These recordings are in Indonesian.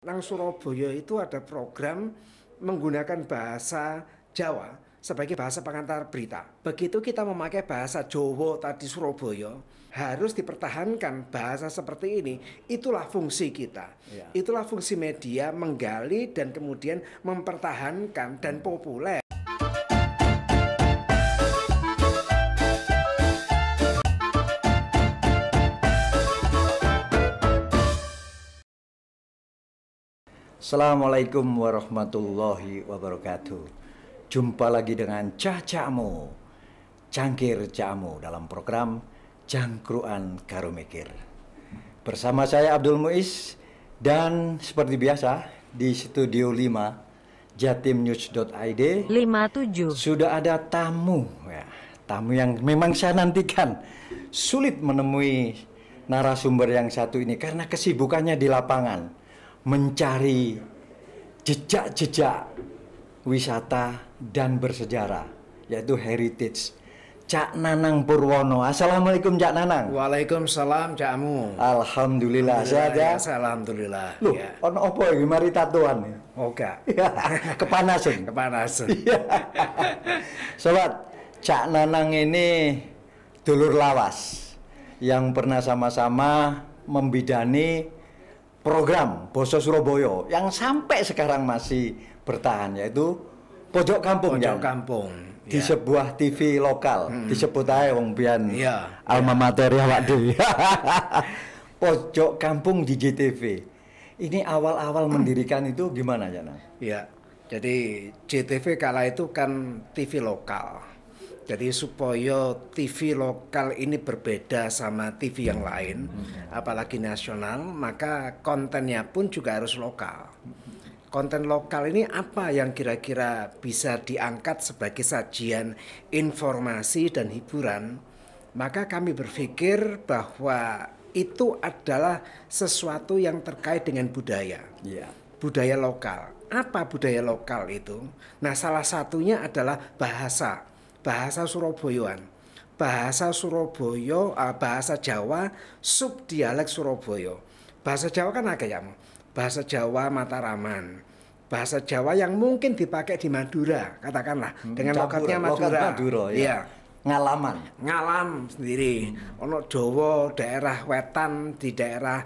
Nang Surabaya itu ada program menggunakan bahasa Jawa sebagai bahasa pengantar berita. Begitu kita memakai bahasa Jawa tadi Surabaya, harus dipertahankan bahasa seperti ini. Itulah fungsi kita. Ya. Itulah fungsi media menggali dan kemudian mempertahankan dan populer. Assalamualaikum warahmatullahi wabarakatuh. Jumpa lagi dengan Cah-Cahmu, Cangkir Cahmu dalam program Cangkruan Karo Mikir. Bersama saya Abdul Muiz dan seperti biasa di Studio 5 jatimnews.id 57 sudah ada tamu ya. Tamu yang memang saya nantikan. Sulit menemui narasumber yang satu ini karena kesibukannya di lapangan mencari jejak-jejak wisata dan bersejarah, yaitu heritage. Cak Nanang Purwono. Assalamualaikum Cak Nanang. Waalaikumsalam Cakmu. Alhamdulillah sehat ya. Alhamdulillah. Loh, Ya. ono apa iki mari tatoan ya? Oke. Kepanasan. Kepanasan. Sobat, Cak Nanang ini dulur lawas yang pernah sama-sama membidani program Boso Surabaya yang sampai sekarang masih bertahan, yaitu Pojok Kampung. Pojok ya? Kampung. Di Ya. sebuah TV lokal, disebut aja wong pian Iya. alma mater awak dhewe. Pojok Kampung di JTV. Ini awal-awal mendirikan itu gimana ya, Nang? Ya, jadi JTV kala itu kan TV lokal. Jadi supaya TV lokal ini berbeda sama TV yang lain, apalagi nasional, maka kontennya pun juga harus lokal. Konten lokal ini apa yang kira-kira bisa diangkat sebagai sajian informasi dan hiburan? Maka kami berpikir bahwa itu adalah sesuatu yang terkait dengan budaya. Iya. Budaya lokal. Apa budaya lokal itu? Nah, salah satunya adalah bahasa Surabayaan. Bahasa Surabaya, bahasa Jawa, subdialek Surabaya. Bahasa Jawa kan agak ya, bahasa Jawa Mataraman. Bahasa Jawa yang mungkin dipakai di Madura, katakanlah, dengan lokatnya Madura. Madura ya. Iya. Ngalaman. Ngalam sendiri. Ono Jawa daerah wetan di daerah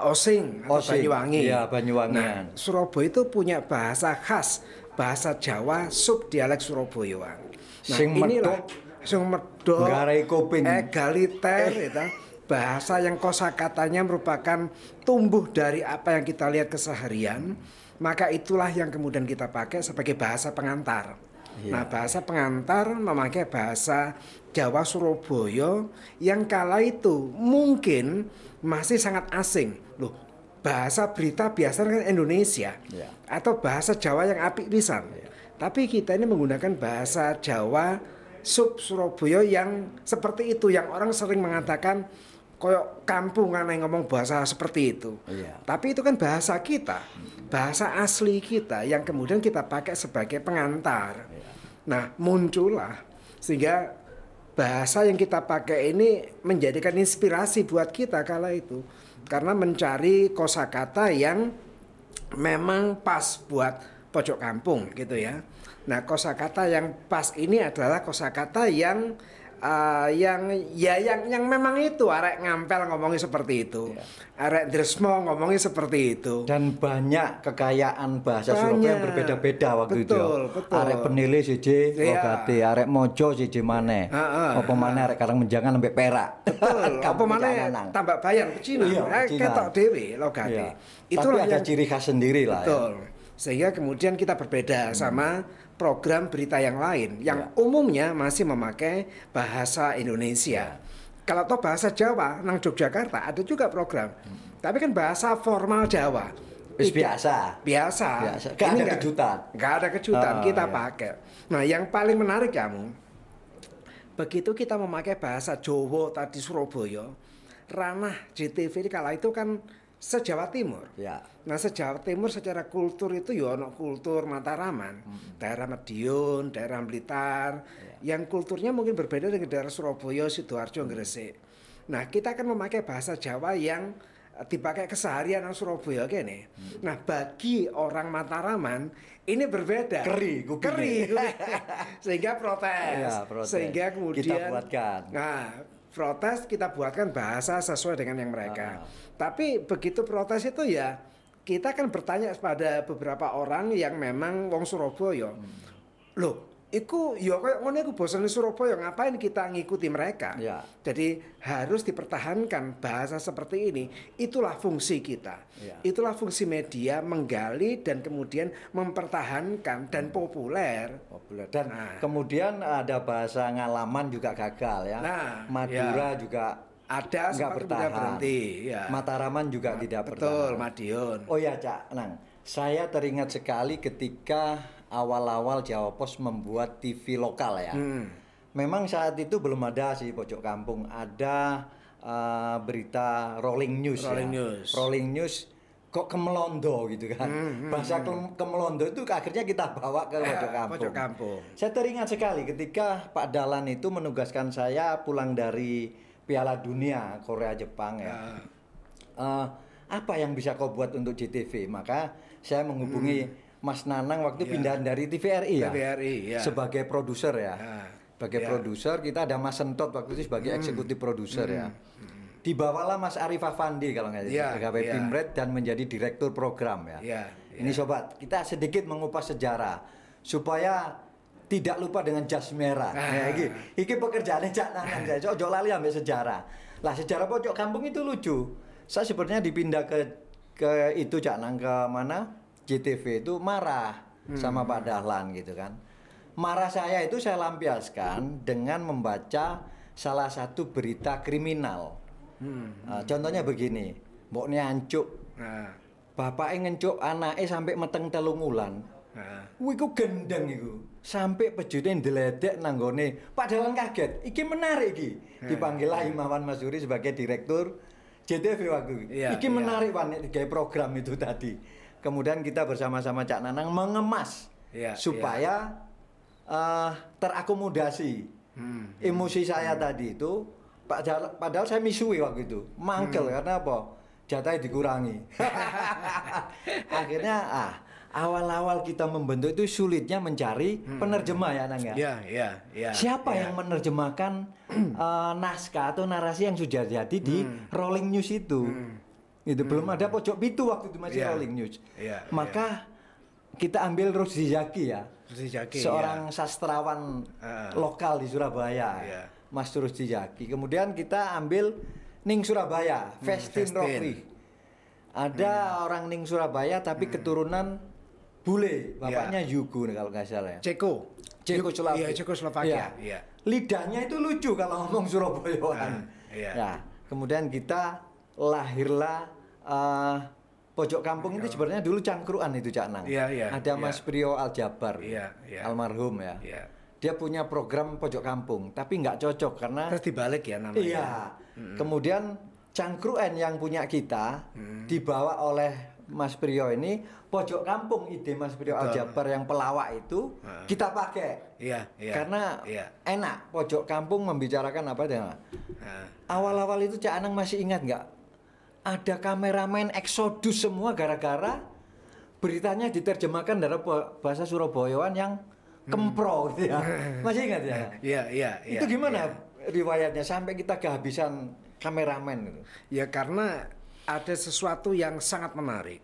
Osing atau Osing, Banyuwangi. iya, Banyuwangian. Nah, Surabaya itu punya bahasa khas, bahasa Jawa subdialek Surabayaan. Nah, Sing inilah sing medhok, nggarai kuping. egaliter itu. Bahasa yang kosakatanya merupakan tumbuh dari apa yang kita lihat keseharian, maka itulah yang kemudian kita pakai sebagai bahasa pengantar. Iya. Nah, bahasa pengantar memakai bahasa Jawa Surabaya yang kala itu mungkin masih sangat asing. Loh, bahasa berita biasanya kan Indonesia. Iya. Atau bahasa Jawa yang apik pisan. Tapi kita ini menggunakan bahasa Jawa sub Surabaya yang seperti itu, yang orang sering mengatakan koyok kampungan yang ngomong bahasa seperti itu. Iya. Tapi itu kan bahasa kita, bahasa asli kita yang kemudian kita pakai sebagai pengantar. Nah, muncullah sehingga bahasa yang kita pakai ini menjadikan inspirasi buat kita kala itu, karena mencari kosakata yang memang pas buat pojok kampung gitu ya. Nah, kosakata yang pas ini adalah kosakata yang yang memang itu arek ngampel ngomongnya seperti itu. Arek Dresmo ngomongnya seperti itu. Dan banyak kekayaan bahasa Banyak. Surabaya yang berbeda-beda waktu itu. Betul. Arek penilai siji Iya. logate, arek mojo siji maneh. Apa maneh arek Karang Menjangan sampai Perak. Betul. Apa Kampung mana Cak Nanang. tambah bayan Cina. Iya, Cina. Ketok dewe logate. Iya. Itulah Tapi ada yang ciri khas sendiri lah. Ya. betul. Sehingga kemudian kita berbeda sama program berita yang lain yang umumnya masih memakai bahasa Indonesia. Kalau toh bahasa Jawa nang Yogyakarta ada juga program. Tapi kan bahasa formal Jawa. Wis Tidak- biasa. Biasa. Gak Ini ada kejutan. Nggak ada kejutan, Oh, kita iya. pakai. Nah, yang paling menarik kamu, begitu kita memakai bahasa Jawa tadi Surabaya, ranah JTV ini kala itu kan se-Jawa Timur. Ya. Nah, se-Jawa Timur secara kultur itu ya ono kultur Mataraman, daerah Madiun, daerah Blitar, yang kulturnya mungkin berbeda dengan daerah Surabaya, Sidoarjo, Gresik. Nah, kita akan memakai bahasa Jawa yang dipakai keseharian orang Surabaya kene. Nah, bagi orang Mataraman ini berbeda. Keri. Sehingga protes. Ya, protes. Sehingga kemudian kita buatkan. Nah, protes kita buatkan bahasa sesuai dengan yang mereka. Tapi begitu protes itu ya kita kan bertanya pada beberapa orang yang memang wong Surabaya. Loh, iku ya kayak ngono iku bosone Surabaya, ngapain kita ngikuti mereka? Ya. Jadi harus dipertahankan bahasa seperti ini. Itulah fungsi kita. Ya. Itulah fungsi media, menggali dan kemudian mempertahankan dan populer. Dan kemudian ada bahasa ngalaman juga gagal ya. Nah, Madura juga ada nggak sempat bertahan. Berhenti, ya. Mataraman juga tidak betul, bertahan. Madiun. Oh ya, Cak Nang. Saya teringat sekali ketika awal-awal Jawa Pos membuat TV lokal ya. Memang saat itu belum ada sih Pojok Kampung, ada berita Rolling News. Rolling News kok kemelondo gitu kan. Bahasa kemelondo itu akhirnya kita bawa ke Pojok Kampung. Saya teringat sekali ketika Pak Dahlan itu menugaskan saya pulang dari Piala Dunia Korea Jepang ya. Apa yang bisa kau buat untuk JTV? Maka saya menghubungi Mas Nanang waktu pindahan dari TVRI ya. TVRI ya. Sebagai produser ya. Sebagai produser, kita ada Mas Sentot waktu itu sebagai eksekutif produser ya. Dibawalah Mas Arif Afandi kalau nggak salah, pegawai Pimret dan menjadi direktur program ya. Ini sobat, kita sedikit mengupas sejarah supaya tidak lupa dengan jas merah. Iki pekerjaannya Cak Nanang saya. Ojo lali ambil sejarah. Lah sejarah Pojok Kampung itu lucu. Saya sebenarnya dipindah ke itu Cak Nang, ke mana? JTV itu marah sama Pak Dahlan gitu kan. Marah saya itu saya lampiaskan dengan membaca salah satu berita kriminal. Contohnya begini, mbokne ancuk. Bapaknya ngencuk anaknya sampai meteng 3 wulan. Iku gendeng iku. Sampai pejute ndeledek nanggone. Pak Dahlan kaget. Iki menarik iki. Dipanggil lah Imawan Masuri sebagai direktur JTV waktu itu. Iki menarik banget gaya program itu tadi. Kemudian kita bersama-sama Cak Nanang mengemas supaya terakomodasi emosi saya tadi itu. Padahal saya misui waktu itu, mangkel karena apa? Jatahnya dikurangi. Akhirnya awal-awal kita membentuk itu sulitnya mencari penerjemah ya Nang ya. Siapa yang menerjemahkan naskah atau narasi yang sudah jadi di Rolling News itu? Itu belum ada Pojok Pitu waktu itu masih Rolling News. Maka kita ambil Rusdi Zaki ya. Seorang sastrawan lokal di Surabaya. Mas Rusdi Zaki. Kemudian kita ambil Ning Surabaya, Festin Rokri. Ada orang Ning Surabaya tapi keturunan bule, bapaknya Yugo kalau nggak salah ya. Cekoslovakia. Lidahnya itu lucu kalau ngomong Surabayaan. Kemudian kita lahirlah Pojok Kampung itu sebenarnya dulu cangkruan itu Cak Nang. Ada Mas Priyo Aljabar, almarhum ya. Dia punya program Pojok Kampung, tapi nggak cocok karena terus dibalik ya namanya. Kemudian cangkruan yang punya kita dibawa oleh Mas Priyo ini Pojok Kampung, ide Mas Priyo Aljabar yang pelawak itu kita pakai. Karena enak Pojok Kampung membicarakan apa dia. Awal-awal itu Cak Anang masih ingat nggak? Ada kameramen eksodus semua gara-gara beritanya diterjemahkan dalam bahasa Surabayaan yang kempro gitu ya. Masih ingat ya? Itu gimana riwayatnya sampai kita kehabisan kameramen gitu? Ya karena ada sesuatu yang sangat menarik.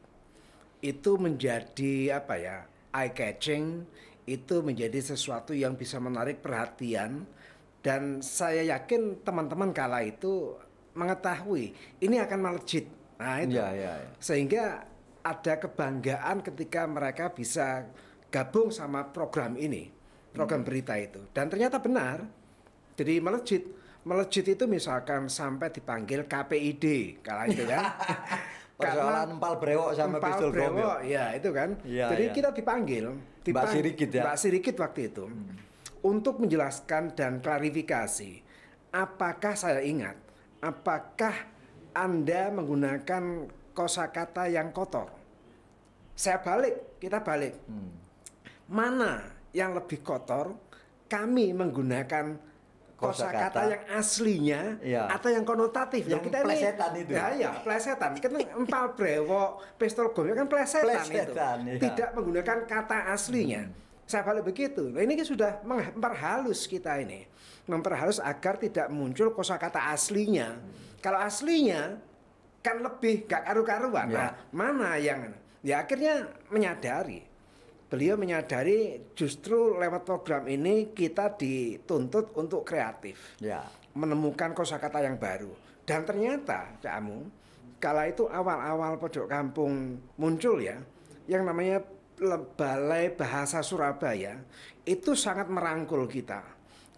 Itu menjadi apa ya? Eye catching, itu menjadi sesuatu yang bisa menarik perhatian dan saya yakin teman-teman kala itu mengetahui ini akan melejit. Nah itu. Sehingga ada kebanggaan ketika mereka bisa gabung sama program ini, program berita itu. Dan ternyata benar. Jadi melejit itu misalkan sampai dipanggil KPID kala itu kan. Persoalan empal brewok sama pistol bom. Ya itu kan. Jadi kita dipanggil Mbak Sirikit ya. Mbak Sirikit waktu itu untuk menjelaskan dan klarifikasi. Apakah saya ingat? Apakah Anda menggunakan kosakata yang kotor? Kita balik. Mana yang lebih kotor? Kami menggunakan kosakata yang aslinya atau yang konotatif. Yang kita plesetan ini, itu. Ya, plesetan. Kita empal brewok, pistol gomnya kan plesetan itu. Ya. Tidak menggunakan kata aslinya. Saya balik begitu. Nah, ini sudah memperhalus kita ini. Memperhalus agar tidak muncul kosakata aslinya. Kalau aslinya kan lebih gak karu-karuan. Nah, mana yang... Ya akhirnya menyadari. Beliau menyadari justru lewat program ini kita dituntut untuk kreatif. Menemukan kosakata yang baru. Dan ternyata, Cak Amu, kala itu awal-awal Pojok Kampung muncul ya, yang namanya Balai Bahasa Surabaya itu sangat merangkul kita.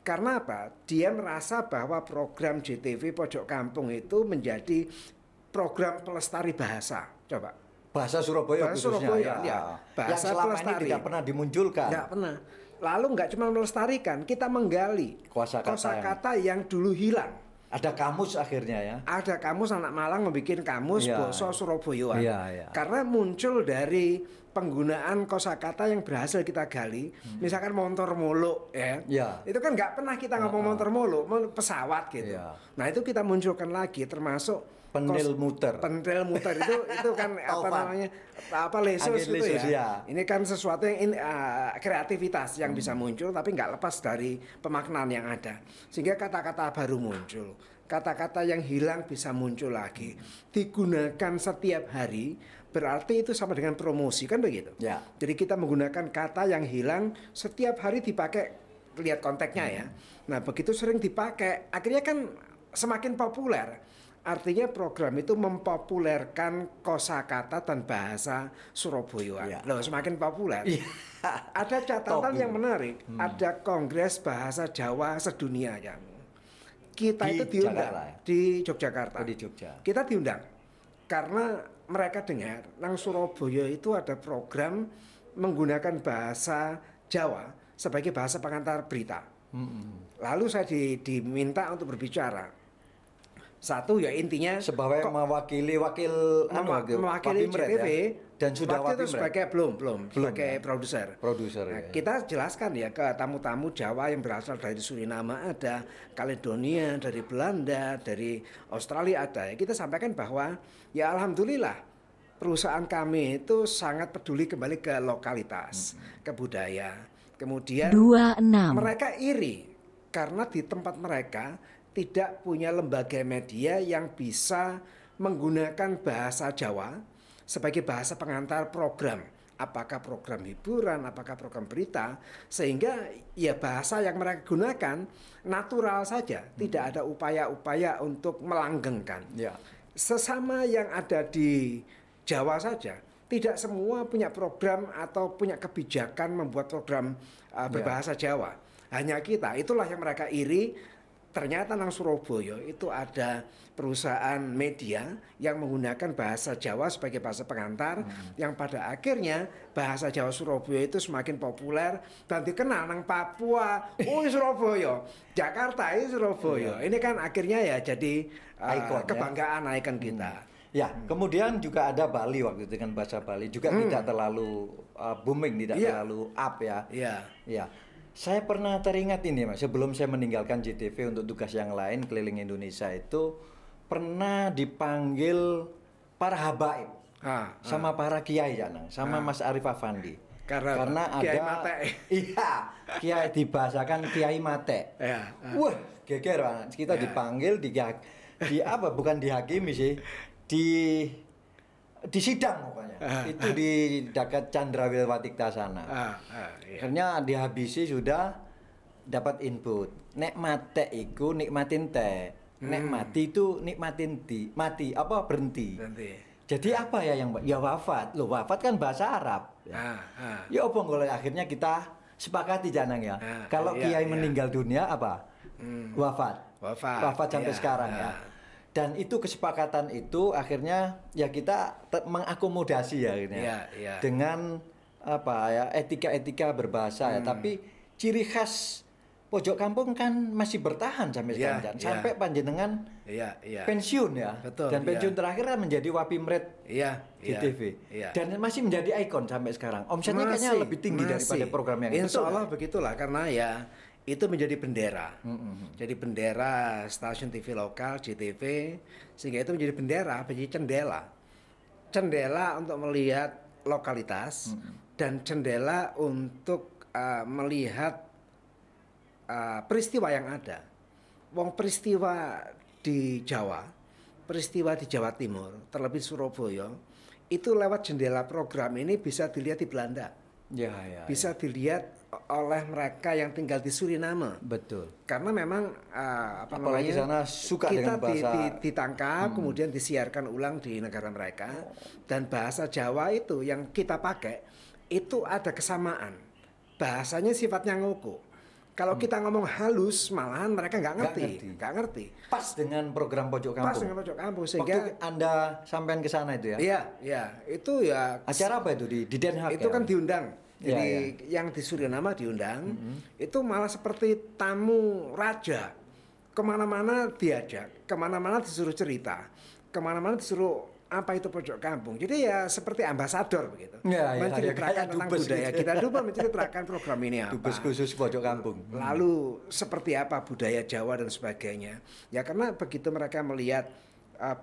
Karena apa? Dia merasa bahwa program JTV Pojok Kampung itu menjadi program pelestari bahasa. Coba. Bahasa Surabaya Bahasa khususnya Surabaya, ya. Bahasa yang selama pelestari. ini tidak pernah dimunculkan. Tidak pernah. Lalu nggak cuma melestarikan, kita menggali kosakata yang dulu hilang. Ada kamus akhirnya ya. Ada kamus, anak Malang membuat kamus basa Surabayaan. Karena muncul dari penggunaan kosakata yang berhasil kita gali. Misalkan motor moluk ya. Itu kan nggak pernah kita ngomong motor moluk, pesawat gitu. Nah, itu kita munculkan lagi termasuk pentil muter. Pentil muter itu kan apa namanya? Apa lesus gitu ya. Ini kan sesuatu yang kreativitas yang bisa muncul tapi nggak lepas dari pemaknaan yang ada. Sehingga kata-kata baru muncul. Kata-kata yang hilang bisa muncul lagi. Digunakan setiap hari berarti itu sama dengan promosi kan begitu. Jadi kita menggunakan kata yang hilang setiap hari dipakai, lihat konteksnya ya. Nah, begitu sering dipakai akhirnya kan semakin populer. Artinya program itu mempopulerkan kosakata dan bahasa Surabaya. Loh, semakin populer. Ada catatan yang menarik. Ada Kongres Bahasa Jawa Sedunia ya. Kita itu diundang di Yogyakarta. Di Jogja. Kita diundang karena mereka dengar nang Surabaya itu ada program menggunakan bahasa Jawa sebagai bahasa pengantar berita. Lalu saya diminta untuk berbicara. Satu ya intinya sebagai mewakili mewakili JTV dan sudah waktu itu sebagai belum sebagai produser. Nah, kita jelaskan ya ke tamu-tamu Jawa yang berasal dari Suriname ada, Kaledonia, dari Belanda, dari Australia ada. Kita sampaikan bahwa ya alhamdulillah perusahaan kami itu sangat peduli kembali ke lokalitas, ke budaya. Kemudian 26. Mereka iri karena di tempat mereka tidak punya lembaga media yang bisa menggunakan bahasa Jawa sebagai bahasa pengantar program. Apakah program hiburan, apakah program berita, sehingga ya bahasa yang mereka gunakan natural saja, tidak ada upaya-upaya untuk melanggengkan. Sesama yang ada di Jawa saja, tidak semua punya program atau punya kebijakan membuat program berbahasa Jawa. Hanya kita, itulah yang mereka iri. Ternyata nang Surabaya itu ada perusahaan media yang menggunakan bahasa Jawa sebagai bahasa pengantar, yang pada akhirnya bahasa Jawa Surabaya itu semakin populer dan dikenal nang Papua, Surabaya, Jakarta Surabaya. Ini kan akhirnya ya jadi ikon, kebanggaan ikon kita. Ya, kemudian juga ada Bali waktu itu dengan bahasa Bali juga tidak terlalu booming, tidak terlalu up ya. Saya pernah teringat ini Mas, sebelum saya meninggalkan JTV untuk tugas yang lain keliling Indonesia itu pernah dipanggil para habaib sama para kiai sama Mas Arif Afandi. Karena kiai ada mate. Iya, kiai dibahasakan kiai mate. Wah, geger banget. Kita dipanggil di apa bukan dihakimi sih, di sidang pokoknya. Itu di dekat Chandrawilwatikta sana. Akhirnya dihabisi sudah dapat input. Nek mate iku nikmatin teh. Nek mati itu nikmatin mati apa berhenti. Jadi apa ya yang ya wafat. Loh, wafat kan bahasa Arab. Ya apa boleh akhirnya kita sepakati Janang ya. Kalau kiai meninggal dunia apa? Wafat. Wafat sampai sekarang ya. Dan itu kesepakatan itu akhirnya ya kita mengakomodasi ya akhirnya dengan apa ya etika-etika berbahasa ya. Tapi ciri khas Pojok Kampung kan masih bertahan sampai sekarang sampai panjenengan pensiun ya. Dan pensiun terakhir kan menjadi Wapimret JTV dan masih menjadi ikon sampai sekarang. Omsetnya kayaknya lebih tinggi daripada program yang Insya Allah begitulah karena ya itu menjadi bendera. Jadi bendera stasiun TV lokal JTV, sehingga itu menjadi bendera, menjadi cendela untuk melihat lokalitas dan cendela untuk melihat peristiwa yang ada. Peristiwa di Jawa, peristiwa di Jawa Timur, terlebih Surabaya, itu lewat jendela program ini bisa dilihat di Belanda. Bisa dilihat oleh mereka yang tinggal di Suriname. Betul. Karena memang apalagi sana suka kita dengan bahasa ditangkap, kemudian disiarkan ulang di negara mereka, dan bahasa Jawa itu yang kita pakai itu ada kesamaan. Bahasanya sifatnya ngoko. Kalau kita ngomong halus, malahan mereka nggak ngerti. Pas dengan program Pojok Kampung. Sehingga waktu Anda sampean ke sana itu ya? Iya, itu ya. Acara apa itu di Den Haag? Itu kan diundang. Jadi yang di Suriname diundang, itu malah seperti tamu raja. Kemana-mana diajak, kemana-mana disuruh cerita, kemana-mana disuruh apa itu Pojok Kampung. Jadi ya seperti ambasador begitu. Menceritakan tentang budaya gitu. kita, menceritakan program ini apa. Dubes khusus Pojok Kampung. Lalu seperti apa budaya Jawa dan sebagainya. Ya karena begitu mereka melihat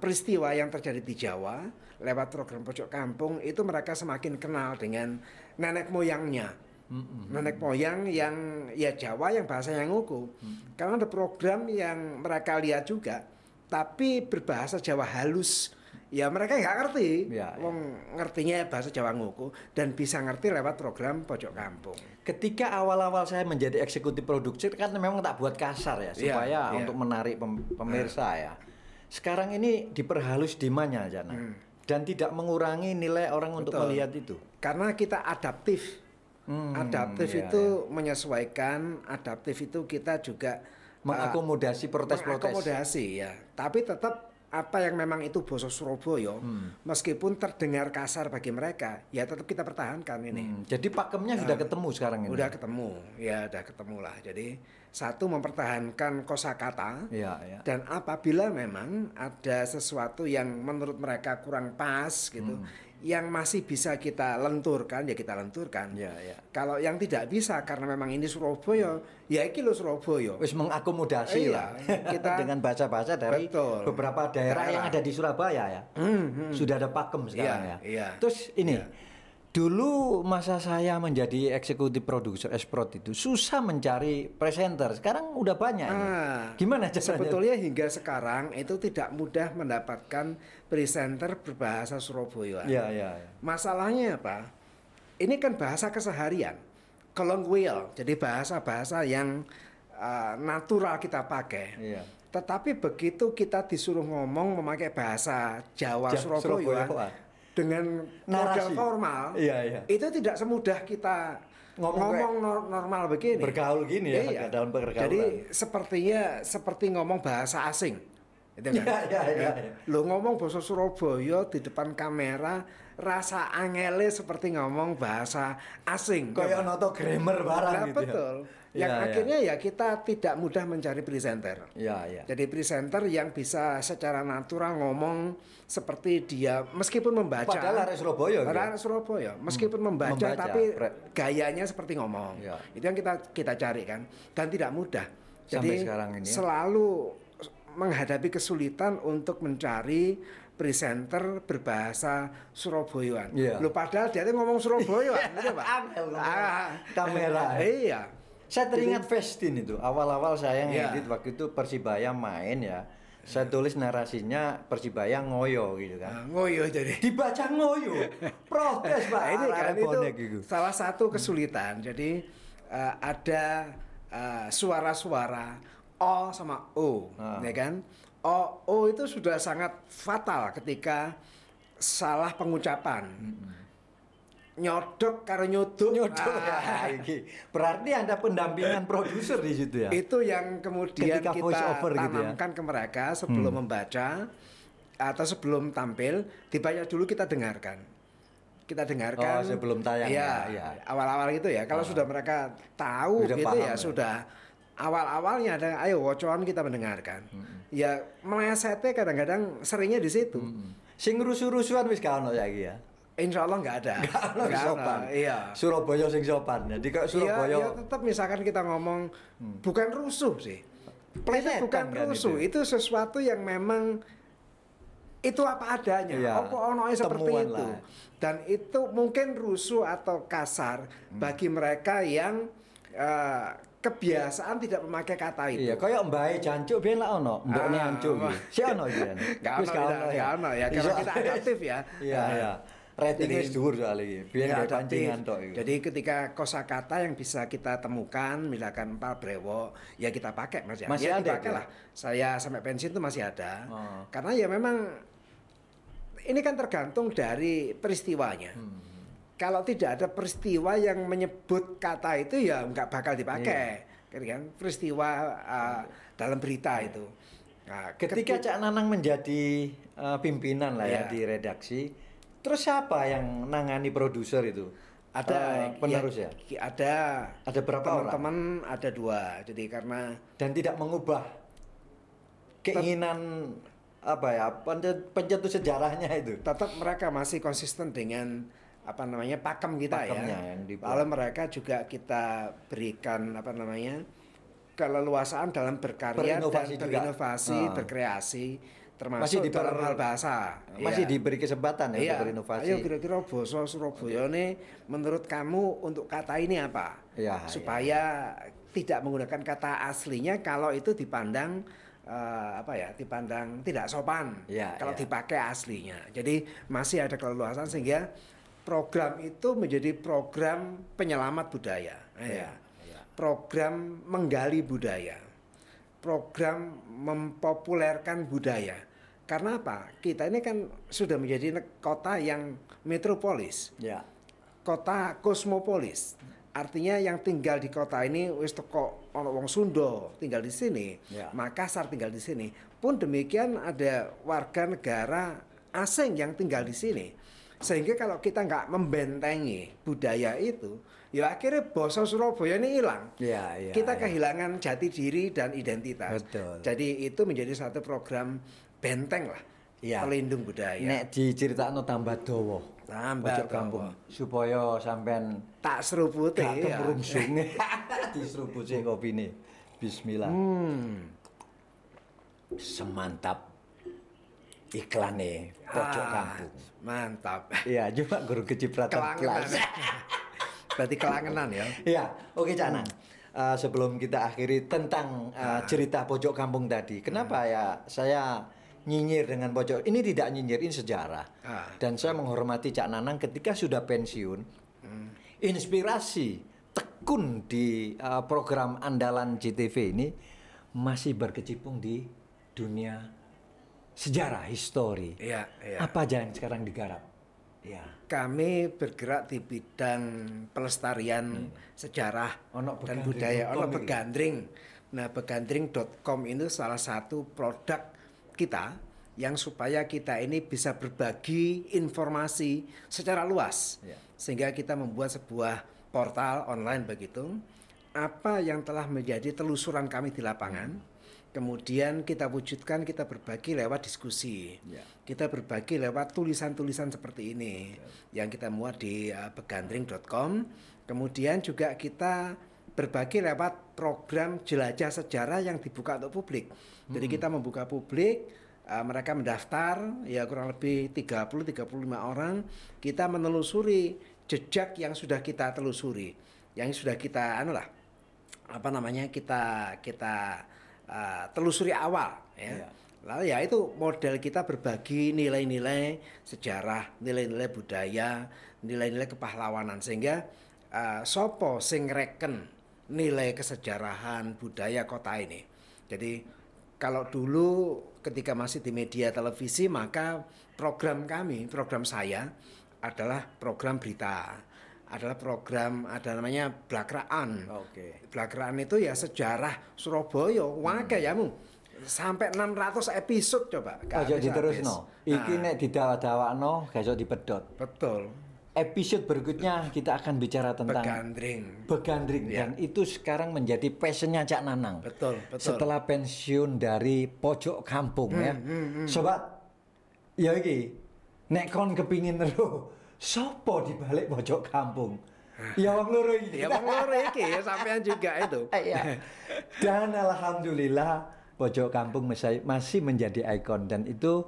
peristiwa yang terjadi di Jawa lewat program Pojok Kampung, itu mereka semakin kenal dengan nenek moyangnya. Nenek moyang yang ya Jawa yang bahasanya ngoko. Karena ada program yang mereka lihat juga, tapi berbahasa Jawa halus. Ya mereka nggak ngerti, ngertinya bahasa Jawa ngoko dan bisa ngerti lewat program Pojok Kampung. Ketika awal-awal saya menjadi eksekutif produksi kan memang tak buat kasar ya supaya untuk menarik pemirsa ya. Sekarang ini diperhalus demandnya Jana dan tidak mengurangi nilai orang untuk melihat itu. Karena kita adaptif, itu menyesuaikan, adaptif itu kita juga mengakomodasi protes-protes. Mengakomodasi ya, tapi tetap apa yang memang itu bahasa Surabaya, meskipun terdengar kasar bagi mereka, ya tetap kita pertahankan ini. Jadi pakemnya sudah ketemu sekarang ini? Udah ketemu lah. Jadi satu mempertahankan kosakata, dan apabila memang ada sesuatu yang menurut mereka kurang pas gitu, yang masih bisa kita lenturkan, ya kita lenturkan. Kalau yang tidak bisa karena memang ini Surabaya, ya iki lho Surabaya. Wis mengakomodasi lah. Kita dengan bahasa-bahasa dari beberapa daerah yang ada di Surabaya ya. Sudah ada pakem sekarang ya. Terus ini dulu masa saya menjadi eksekutif produser Esprot itu susah mencari presenter. Sekarang udah banyak. Gimana caranya? Sebetulnya hingga sekarang itu tidak mudah mendapatkan presenter berbahasa Surabaya. Masalahnya apa? Ini kan bahasa keseharian, kolokwial. Jadi bahasa-bahasa yang natural kita pakai. Tetapi begitu kita disuruh ngomong memakai bahasa Jawa Surabaya dengan modal formal, itu tidak semudah kita ngomong normal begini. Bergaul gini ya, dalam pergaulan. Jadi seperti ngomong bahasa asing. Itu kan? Lo ngomong bahasa Surabaya di depan kamera, rasa angele seperti ngomong bahasa asing. Kayak noto grammar barang gitu. Betul. Yang akhirnya ya kita tidak mudah mencari presenter. Jadi presenter yang bisa secara natural ngomong seperti dia meskipun membaca. Padahal arek Surabaya. Meskipun membaca tapi gayanya seperti ngomong. Itu yang kita cari kan. Dan tidak mudah. Jadi sampai sekarang ini selalu menghadapi kesulitan untuk mencari presenter berbahasa Surabayaan. Loh padahal dia ngomong Surabaya gitu, Pak. Kamera. Saya teringat Festin itu. Awal-awal saya ngedit waktu itu Persibaya main ya. Saya tulis narasinya Persibaya ngoyo gitu kan. Ngoyo jadi. Dibaca ngoyo. Protes Pak. Ini kan itu salah satu kesulitan. Jadi ada suara-suara O sama O, ya kan? O itu sudah sangat fatal ketika salah pengucapan. Nyodok karo nyodok. Berarti ada pendampingan produser di situ ya. Itu yang kemudian ketika kita tanamkan ke mereka sebelum membaca atau sebelum tampil, dibaca dulu kita dengarkan. Sebelum tayang. Awal-awal gitu ya. Kalau sudah mereka tahu udah gitu ya sudah. Awal-awalnya ada ayo wocoan kita mendengarkan. Ya melesetnya kadang-kadang seringnya di situ. Sing rusuh-rusuhan wis gak ono saiki ya. Insya Allah nggak ada. Nggak sopan. Iya. Surabaya sing sopan. Jadi kalau Surabaya Iya, tetap misalkan kita ngomong bukan rusuh sih. Itu bukan kan rusuh, itu sesuatu yang memang itu apa adanya. Iya, Ono seperti temuan itu. lah. Dan itu mungkin rusuh atau kasar bagi mereka yang kebiasaan tidak memakai kata itu. Iya, kayak mbae jancuk biyen lah ono, mbokne jancuk iki. Si ono iki. Gak ono ya, karena kita adaptif ya. Iya, iya. Rating wis dhuwur soal iki. Biyen Ya, gak pancingan tok iki. jadi ketika kosakata yang bisa kita temukan, misalkan Pak Brewo, ya kita pakai Mas ya. Masih Ya, ada dipakai itu? lah. Saya sampai pensiun itu masih ada. Oh. Karena ya memang ini kan tergantung dari peristiwanya. Kalau tidak ada peristiwa yang menyebut kata itu ya nggak bakal dipakai. Kan peristiwa dalam berita itu. Nah, Ketika Cak Nanang menjadi pimpinan lah ya Iya. di redaksi, terus siapa yang nangani produser itu? ada penerus ya? Ada. Ada berapa orang? Teman-teman ada 2. Jadi karena Dan tidak mengubah keinginan apa ya pencetus sejarahnya itu. tetap mereka masih konsisten dengan apa namanya pakem kita Pakemnya ya. yang dibuat. Lalu mereka juga kita berikan apa namanya keleluasaan dalam berkarya dan Berinovasi juga. berinovasi, berkreasi, Masih termasuk dalam hal bahasa. Masih Iya. diberi kesempatan ya Iya. untuk berinovasi. Ayo kira-kira basa Surabaya ini menurut kamu untuk kata ini apa? Iya, Supaya tidak menggunakan kata aslinya kalau itu dipandang dipandang tidak sopan. Iya, kalau iya. dipakai aslinya. Jadi masih ada keleluasan sehingga program itu menjadi program penyelamat budaya. Iya, Program menggali budaya. Program mempopulerkan budaya. Karena apa? Kita ini kan sudah menjadi kota yang metropolis, Ya. kota kosmopolis. Artinya yang tinggal di kota ini wis teko ono wong Sunda tinggal di sini, Ya. Makassar tinggal di sini. Pun demikian ada warga negara asing yang tinggal di sini. Sehingga kalau kita nggak membentengi budaya itu, ya akhirnya basa Surabaya ini hilang. Ya, ya, Kita ya. kehilangan jati diri dan identitas. Betul. Jadi itu menjadi satu program benteng lah, Ya. pelindung budaya. Nek diceritakno tambah dawa. Tambah Pojok dawa. kampung supaya sampean Tak seruputi gak ya. kemerungsung. Diseruputi kopine. Bismillah. Semantap iklane pojok kampung. Mantap. Iya, cuma guru kecipratan Kelangenan. kelas. Berarti kelangenan ya. Iya, oke Cak Nang. Sebelum kita akhiri tentang cerita pojok kampung tadi, kenapa ya saya nyinyir dengan pojok ini tidak nyinyir, ini sejarah. Dan saya menghormati Cak Nanang ketika sudah pensiun, inspirasi tekun di program andalan JTV ini masih berkecimpung di dunia sejarah, histori. Iya, iya. Apa aja yang sekarang digarap? Ya. Kami bergerak di bidang pelestarian sejarah Ono dan begandring.com budaya. Ono iki. Begandring. Nah, begandring.com itu salah satu produk kita yang supaya kita ini bisa berbagi informasi secara luas. Ya. Sehingga kita membuat sebuah portal online begitu. Apa yang telah menjadi telusuran kami di lapangan. Kemudian kita wujudkan, kita berbagi lewat diskusi. Ya. Kita berbagi lewat tulisan-tulisan seperti ini yang kita muat di begandring.com. Kemudian juga kita berbagi lewat program jelajah sejarah yang dibuka untuk publik. Jadi kita membuka publik, mereka mendaftar, ya kurang lebih 30-35 orang. Kita menelusuri jejak yang sudah kita telusuri, yang sudah kita kita telusuri awal ya. Iya. Lalu ya itu model kita berbagi nilai-nilai sejarah, nilai-nilai budaya, nilai-nilai kepahlawanan sehingga sopo sing reken nilai kesejarahan budaya kota ini. Jadi kalau dulu ketika masih di media televisi maka program saya adalah program berita. Adalah program ada namanya Blakraan. Oke. Blakraan itu ya sejarah Surabaya, wae ya mu. Sampai 600 episode coba. Aja diterusno. Iki nek didawa-dawakno gak iso dipedhot. Betul. Episode berikutnya kita akan bicara tentang Begandring Ya. dan itu sekarang menjadi passionnya Cak Nanang. Betul. Setelah pensiun dari pojok kampung ya. Sobat, ya iki nek kon kepingin terus sopo di balik pojok kampung? Ya wong loro iki. Ya wong loro iki ya sampean juga itu. Iya. Dan alhamdulillah pojok kampung masih menjadi ikon dan itu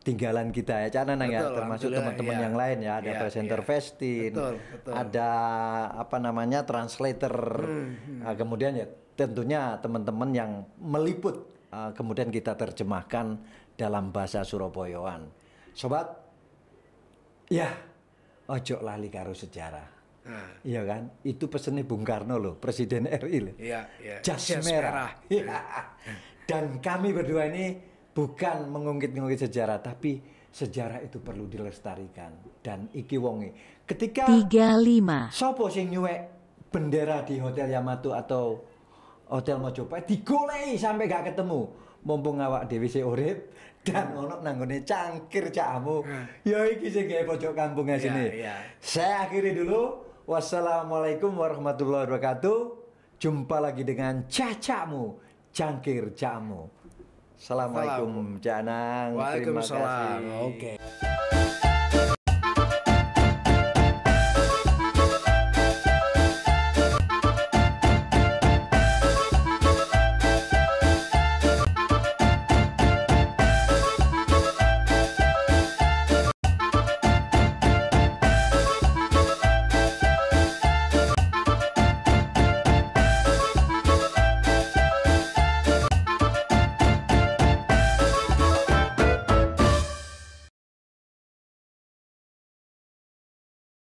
tinggalan kita ya Cak Nanang ya, termasuk teman-teman yang lain ya, ada presenter Festin, ada apa namanya translator, kemudian ya tentunya teman-teman yang meliput, kemudian kita terjemahkan dalam bahasa Surabayaan. Sobat, ya ojo lali karo sejarah. Iya kan, itu pesennya Bung Karno loh, Presiden RI loh. Iya, Jas merah. Dan kami berdua ini bukan mengungkit-ungkit sejarah, tapi sejarah itu perlu dilestarikan. Dan iki wonge, ketika 35 sopo sing nyuwek bendera di Hotel Yamato atau Hotel Mojopahit digoleki sampai gak ketemu. Mumpung awak dhewe sik urip dan ono nanggone cangkir cakmu. Ya iki sing gawe pojok kampung sini. Saya akhiri dulu. Wassalamualaikum warahmatullahi wabarakatuh. Jumpa lagi dengan cacakmu, cangkir cakmu. Assalamualaikum Cak Nang. Waalaikumsalam. Oke.